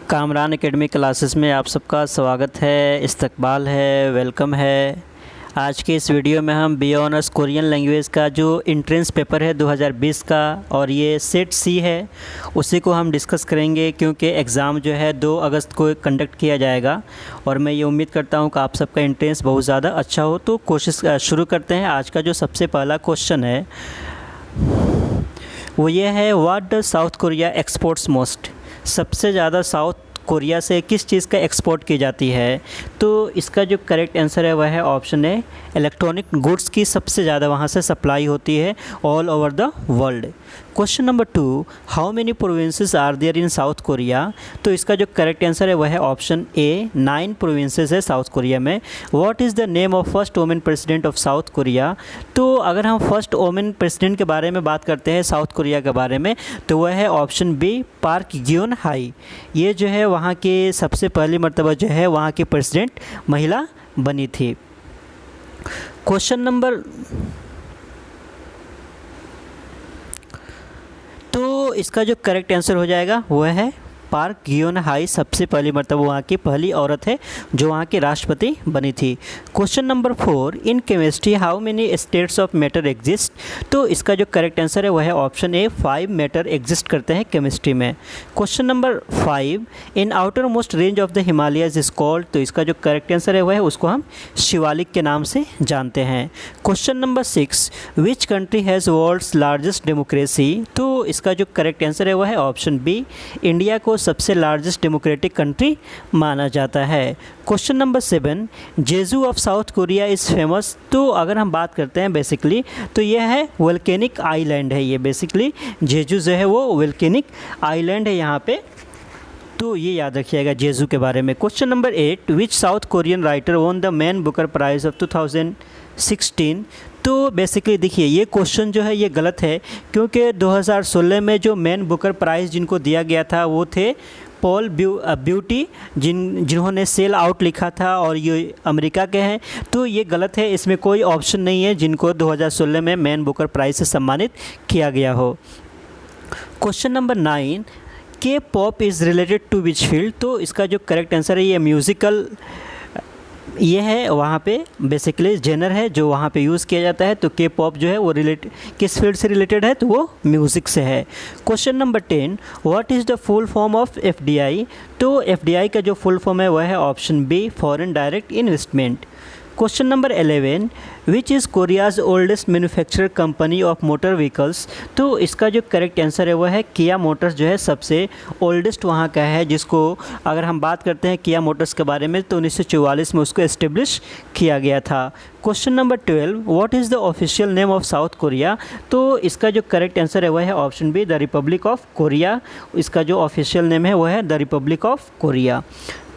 Kamran academy classes में आप सबका स्वागत है, इस्तकबाल है, वेलकम है। आज के इस वीडियो में हम बी ऑनर्स कोरियन लैंग्वेज का जो एंट्रेंस पेपर है 2020 का और ये सेट सी है, उसी को हम डिस्कस करेंगे क्योंकि एग्ज़ाम जो है 2 अगस्त को कंडक्ट किया जाएगा और मैं ये उम्मीद करता हूँ कि आप सबका एंट्रेंस बहुत ज़्यादा अच्छा हो। तो कोशिश शुरू करते हैं। आज का जो सबसे पहला क्वेश्चन है वो ये है, what does south Korea exports most. सबसे ज़्यादा साउथ कोरिया से किस चीज़ का एक्सपोर्ट की जाती है? तो इसका जो करेक्ट आंसर है वह है ऑप्शन है, इलेक्ट्रॉनिक गुड्स की सबसे ज़्यादा वहाँ से सप्लाई होती है all over the world. Question number 2, how many provinces are there in South Korea. तो इसका जो करेक्ट आंसर है वह है ऑप्शन ए, 9 प्रोविंसेस है साउथ कोरिया में। What is the name of first women president of South Korea. तो अगर हम फर्स्ट वुमेन प्रेसिडेंट के बारे में बात करते हैं साउथ कोरिया के बारे में तो वह है option B, Park Geun Hye. ये जो है वहाँ के सबसे पहली मर्तबा जो है वहाँ की प्रेसिडेंट महिला बनी थी। क्वेश्चन नंबर, तो इसका जो करेक्ट आंसर हो जाएगा वह है पार्क ग्योन हाई, सबसे पहली मर्तबा वहाँ की पहली औरत है जो वहाँ की राष्ट्रपति बनी थी। Question number 4, in chemistry how many states of matter exist. तो इसका जो करेक्ट आंसर है वह है ऑप्शन ए, 5 मैटर एग्जिस्ट करते हैं केमिस्ट्री में। Question number 5, in outer most range of the Himalayas is called. तो इसका जो करेक्ट आंसर है वह है उसको हम शिवालिक के नाम से जानते हैं। Question number 6, which country has world's largest democracy. तो इसका जो करेक्ट आंसर है वह है ऑप्शन बी, इंडिया को सबसे लार्जेस्ट डेमोक्रेटिक कंट्री माना जाता है। Question number 7, Jeju of South Korea is famous. तो अगर हम बात करते हैं बेसिकली तो यह है वोल्केनिक आइलैंड है। ये बेसिकली जेजू जो है वो वोल्केनिक आइलैंड है यहाँ पे, तो ये याद रखिएगा जेजू के बारे में। Question number 8, which South Korean writer won the man Booker prize of 2016। तो बेसिकली देखिए ये क्वेश्चन जो है ये गलत है क्योंकि 2016 में जो मैन बुकर प्राइज़ जिनको दिया गया था वो थे पॉल ब्यूटी, जिन्होंने सेल आउट लिखा था और ये अमेरिका के हैं। तो ये गलत है, इसमें कोई ऑप्शन नहीं है जिनको 2016 में मैन बुकर प्राइज़ से सम्मानित किया गया हो। Question number 9, K pop is related to which field. तो इसका जो करेक्ट आंसर है ये म्यूज़िकल ये है, वहाँ पे बेसिकली जेनर है जो वहाँ पे यूज़ किया जाता है। तो के पॉप जो है वो किस फील्ड से रिलेटेड है तो वो म्यूज़िक से है। Question number 10, what is the full form of FDI. तो एफडीआई का जो फुल फॉर्म है वह है option B, foreign direct investment. Question number 11, which is Korea's oldest manufacturer company of motor vehicles. तो इसका जो करेक्ट आंसर है वह है किया मोटर्स जो है सबसे ओल्डेस्ट वहाँ का है, जिसको अगर हम बात करते हैं किया मोटर्स के बारे में तो 1944 में उसको इस्टेब्लिश किया गया था। Question number 12, what is the official name of South Korea. तो इसका जो करेक्ट आंसर है वह है option B, the Republic of Korea. इसका जो ऑफिशियल नेम है वह है the Republic of Korea.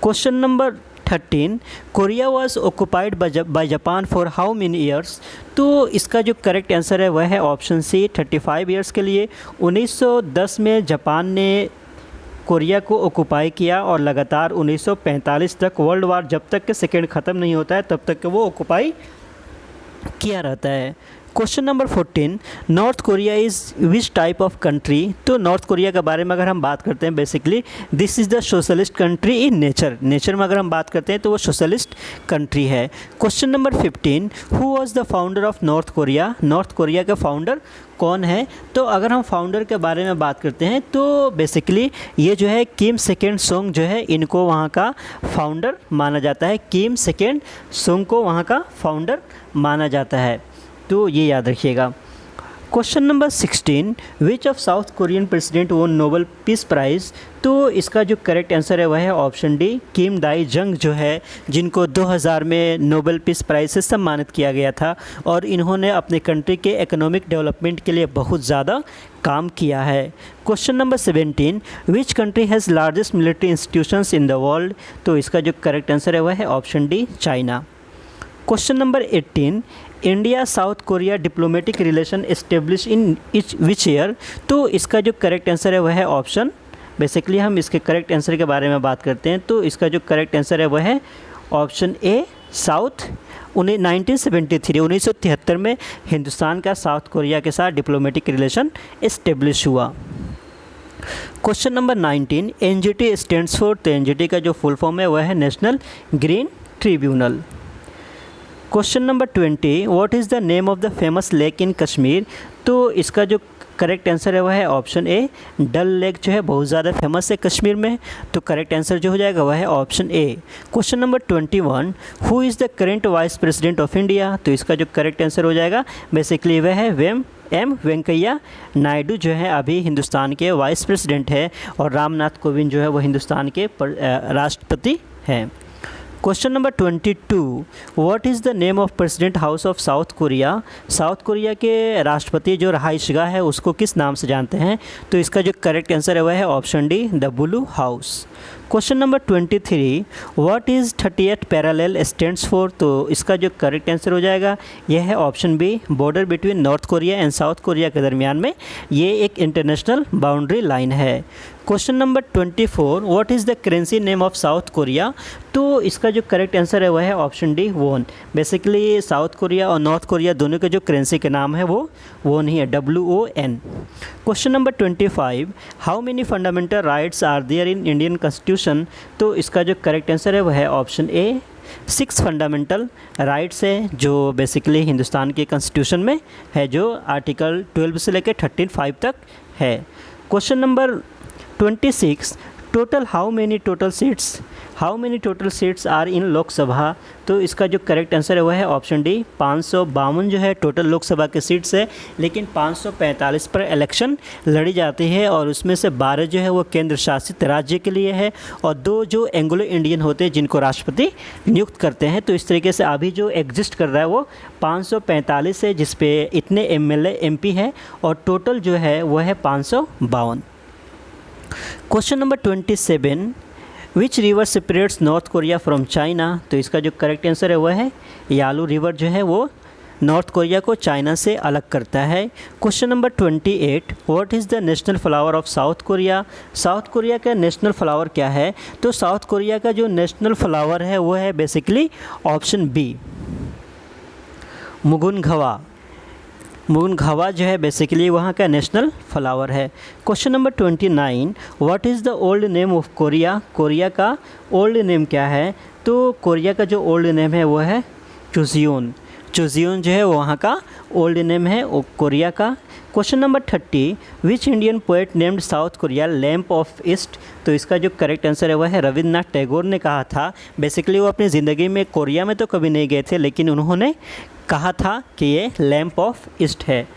Question number 13, Korea was occupied by Japan for how many years. तो इसका जो करेक्ट आंसर है वह है ऑप्शन सी, 35 ईयर्स के लिए। 1910 में जापान ने कोरिया को ऑक्यूपाई किया और लगातार 1945 तक, वर्ल्ड वार जब तक के सेकेंड ख़त्म नहीं होता है तब तक के वो ऑक्यूपाई किया रहता है। Question number 14, north Korea is which type of country. तो नॉर्थ कोरिया के बारे में अगर हम बात करते हैं basically this is the socialist country in nature में अगर हम बात करते हैं तो वो सोशलिस्ट कंट्री है। Question number 15, who was the founder of north Korea. North Korea के फाउंडर कौन है। तो अगर हम फाउंडर के बारे में बात करते हैं तो बेसिकली ये जो है किम सेकेंड सोंग जो है इनको वहाँ का फाउंडर माना जाता है। किम सेकेंड सोंग को वहाँ का फाउंडर माना जाता है, तो ये याद रखिएगा। Question number 16, which of south Korean president वोन नोबेल पीस प्राइज़। तो इसका जो करेक्ट आंसर है वह है ऑप्शन डी, किम दाई जंग जो है जिनको 2000 में नोबेल पीस प्राइज़ से सम्मानित किया गया था और इन्होंने अपने कंट्री के इकोनॉमिक डेवलपमेंट के लिए बहुत ज़्यादा काम किया है। Question number 17, which country has largest military institutions in the world. तो इसका जो करेक्ट आंसर है वह है option D, China. Question number 18, India south Korea diplomatic relation establish in which year. तो इसका जो करेक्ट आंसर है वह है ऑप्शन, बेसिकली हम इसके करेक्ट आंसर के बारे में बात करते हैं तो इसका जो करेक्ट आंसर है वह है ऑप्शन ए, साउथ 1973 में हिंदुस्तान का साउथ कोरिया के साथ डिप्लोमेटिक रिलेशन इस्टेब्लिश हुआ। Question number 19, NGT stands for, तो एनजीटी का जो फुल फॉर्म है वह है national green tribunal. Question number 20, what is the name of the famous lake in Kashmir, तो इसका जो करेक्ट आंसर है वह है ऑप्शन ए, डल लेक जो है बहुत ज़्यादा फेमस है कश्मीर में, तो करेक्ट आंसर जो हो जाएगा वह है option A. Question number 21, who is the current vice president of India, तो इसका जो करेक्ट आंसर हो जाएगा बेसिकली वह है वेंकैया नायडू जो है अभी हिंदुस्तान के वाइस प्रेसिडेंट है, और रामनाथ कोविंद जो है वो हिंदुस्तान के राष्ट्रपति हैं। Question number 22, what is the name of president house of South Korea, south Korea के राष्ट्रपति जो रहायशगाह है उसको किस नाम से जानते हैं, तो इसका जो करेक्ट आंसर है वह है option D, the Blue House. Question number 23, what is 38 parallel stands for, तो इसका जो करेक्ट आंसर हो जाएगा यह है option B, border between North Korea and South Korea के दरमियान में ये एक इंटरनेशनल बाउंड्री लाइन है। Question number 24, what is the currency name of South Korea, तो इसका जो करेक्ट आंसर है वह है option D, won. Basically South Korea और नॉर्थ कोरिया दोनों के जो करेंसी के नाम है वो वॉन ही है, WON। Question number 25, how many fundamental rights are there in Indian constitution, तो इसका जो करेक्ट आंसर है वह है ऑप्शन ए, 6 फंडामेंटल राइट्स है जो बेसिकली हिंदुस्तान के कॉन्स्टिट्यूशन में है, जो आर्टिकल 12 से लेकर 13(5) तक है। Question number 26, total how many total seats are in Lok Sabha, तो इसका जो करेक्ट आंसर है वह है ऑप्शन डी, 552 जो है टोटल लोकसभा के सीट्स है, लेकिन 545 पर इलेक्शन लड़ी जाती है, और उसमें से 12 जो है वो केंद्र शासित राज्य के लिए है, और 2 जो एंग्लो इंडियन होते हैं जिनको राष्ट्रपति नियुक्त करते हैं। तो इस तरीके से अभी जो एग्जिस्ट कर रहा है वो 545 है, जिसपे इतने MLA MP है, और टोटल जो है वह है 552। Question number 27, which river separates north Korea from China, तो इसका जो करेक्ट आंसर है वह है यालू रिवर जो है वो नॉर्थ कोरिया को चाइना से अलग करता है। Question number 28, what is the national flower of South Korea, south Korea का नेशनल फ्लावर क्या है, तो साउथ कोरिया का जो नेशनल फ्लावर है वो है बेसिकली ऑप्शन बी, मुगुनघवा जो है बेसिकली वहाँ का नेशनल फ्लावर है। Question number 29, what is the old name of Korea, Korea का ओल्ड नेम क्या है, तो कोरिया का जो ओल्ड नेम है वो है चुजियोन जो है वहाँ का ओल्ड नेम है कोरिया का। Question number 30, which Indian poet named south Korea lamp of east, तो इसका जो करेक्ट आंसर है वह है रविंद्रनाथ टैगोर ने कहा था। बेसिकली वो अपनी ज़िंदगी में कोरिया में तो कभी नहीं गए थे, लेकिन उन्होंने कहा था कि ये लैम्प ऑफ ईस्ट है।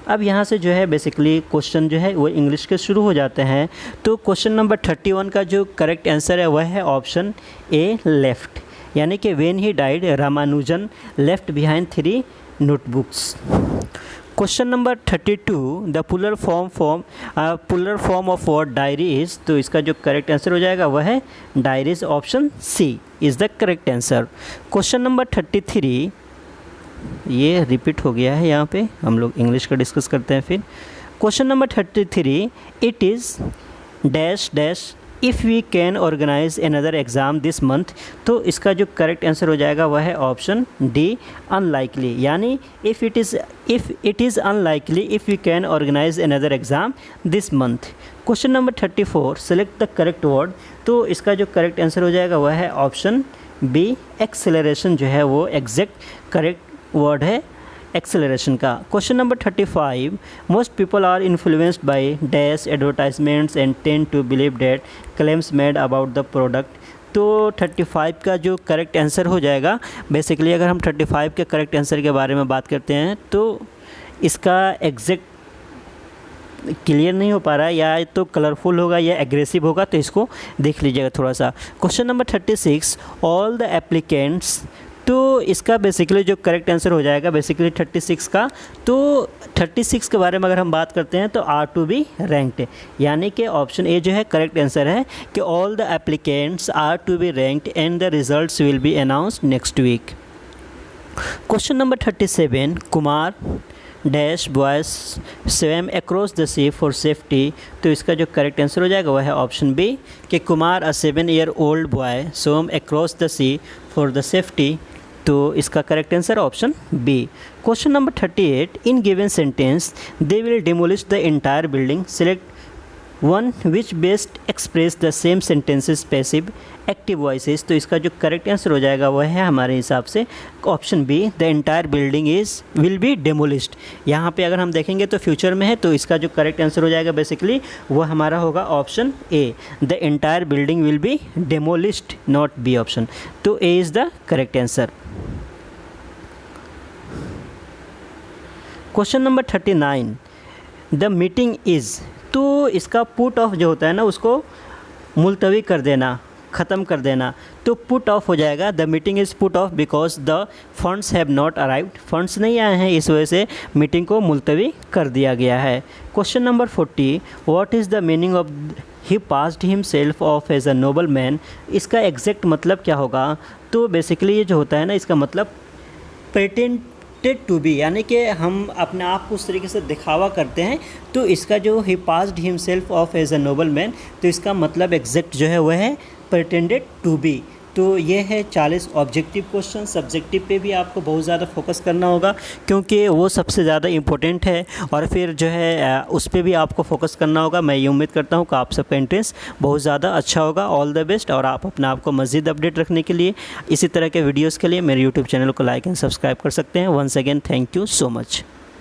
अब यहाँ से जो है बेसिकली क्वेश्चन जो है वो इंग्लिश के शुरू हो जाते हैं। तो क्वेश्चन नंबर 31 का जो करेक्ट आंसर है वह है ऑप्शन ए, लेफ्ट, यानी कि when he died Ramanujan left behind 3 notebooks. Question number 32, the popular form of word diary is, तो इसका जो करेक्ट आंसर हो जाएगा वह है diaries, option C is the correct answer. Question number 33, ये रिपीट हो गया है, यहाँ पे हम लोग इंग्लिश का डिस्कस करते हैं फिर। Question number 33, it is dash dash if we can organise another exam this month, तो इसका जो करेक्ट आंसर हो जाएगा वह है ऑप्शन डी, अनलाइकली, यानी if it is unlikely if we can organise another exam this month. Question number 34, select the correct word, तो इसका जो करेक्ट आंसर हो जाएगा वह है ऑप्शन बी, एक्सेलरेशन जो है वो एग्जैक्ट करेक्ट वर्ड है एक्सेलरेशन का। Question number 35, most people are influenced by dash advertisements and tend to believe that claims made about the product, तो 35 का जो करेक्ट आंसर हो जाएगा बेसिकली, अगर हम 35 के करेक्ट आंसर के बारे में बात करते हैं तो इसका एग्जैक्ट क्लियर नहीं हो पा रहा है, या तो कलरफुल होगा या एग्रेसिव होगा, तो इसको देख लीजिएगा थोड़ा सा। Question number 36, all the applicants, तो इसका बेसिकली जो करेक्ट आंसर हो जाएगा बेसिकली 36 का, तो 36 के बारे में अगर हम बात करते हैं तो आर टू बी रैंक्ड, यानी कि ऑप्शन ए जो है करेक्ट आंसर है कि all the applicants are to be ranked and the results will be announced next week. Question number 37, Kumar dash boys swim across the sea for safety, तो इसका जो correct answer हो जाएगा वह है ऑप्शन बी कि Kumar a 7-year-old boy swim across the sea for the safety, तो इसका correct answer option B. Question number 38, in given sentence they will demolish the entire building, select one which best express the same sentences passive active voices. तो इसका जो correct answer हो जाएगा वो है हमारे हिसाब से option B, the entire building will be demolished. यहाँ पे अगर हम देखेंगे तो फ्यूचर में है, तो इसका जो करेक्ट आंसर हो जाएगा बेसिकली वो हमारा होगा option A, the entire building will be demolished, not B option. तो A is the correct answer. Question number 39, the meeting is. तो इसका पुट ऑफ जो होता है ना उसको मुलतवी कर देना, ख़त्म कर देना, तो पुट ऑफ हो जाएगा। The meeting is put off because the funds have not arrived. Funds नहीं आए हैं, इस वजह से मीटिंग को मुलतवी कर दिया गया है। Question number 40, what is the meaning of he passed himself off as a noble man. इसका एग्जैक्ट मतलब क्या होगा? तो बेसिकली ये जो होता है ना इसका मतलब पेटेंटेड टू बी, यानी कि हम अपने आप को उस तरीके से दिखावा करते हैं। तो इसका जो he passed himself off as a noble man, तो इसका मतलब एग्जैक्ट जो है वह है प्रिटेंडेड टू बी। तो ये है 40 ऑब्जेक्टिव क्वेश्चन। सब्जेक्टिव पे भी आपको बहुत ज़्यादा फोकस करना होगा क्योंकि वो सबसे ज़्यादा इम्पोर्टेंट है, और फिर जो है उस पर भी आपको फोकस करना होगा। मैं ये उम्मीद करता हूँ कि आप सबका इंटरेस्ट बहुत ज़्यादा अच्छा होगा। All the best. और आप अपने आप को मज़ीद अपडेट रखने के लिए इसी तरह के वीडियोज़ के लिए मेरे यूट्यूब चैनल को लाइक एंड सब्सक्राइब कर सकते हैं। Once again thank you so much.